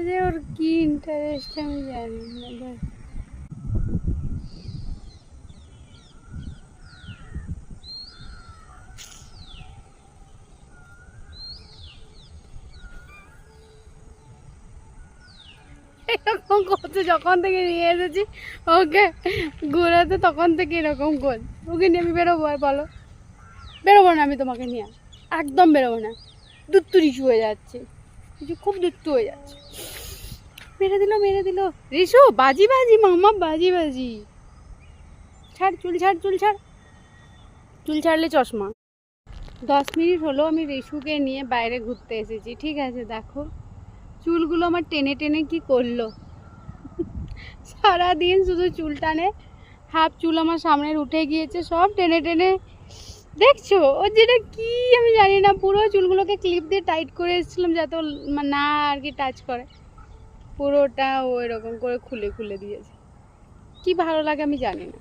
যে ওর কি ইন্টারেস্ট আমি জানি না। দেখ এরকম করছে যখন থেকে নিয়ে এসেছি ওকে ঘোরাতে, তখন থেকে এরকম কর। ওকে নিয়ে আমি বেরোবো? আর বলো, বেরোবো না আমি তোমাকে নিয়ে, একদম বেরোবো না। দুত্তু রিসু হয়ে যাচ্ছে, কিছু খুব দুত্তু হয়ে যাচ্ছে। মেরে দিল মেরে দিল রিসু, বাজি বাজি মামা, বাজি বাজি। ছাড় চুল, ছাড় চুল, ছাড় চুল, ছাড়লে চশমা। 10 মিনিট হলো আমি রিসুকে নিয়ে বাইরে ঘুরতে এসেছি, ঠিক আছে? দেখো চুলগুলো আমার টেনে টেনে কি করলো। সারাদিন শুধু চুল টানে, হাফ চুল আমার সামনের উঠে গিয়েছে, সব টেনে টেনে। দেখছো ও যেটা কি আমি জানি না, পুরো চুলগুলোকে ক্লিপ দিয়ে টাইট করে এসেছিলাম যাতে না আর কি টাচ করে, পুরোটা ও এরকম করে খুলে খুলে দিয়েছে। কি ভালো লাগে আমি জানি না।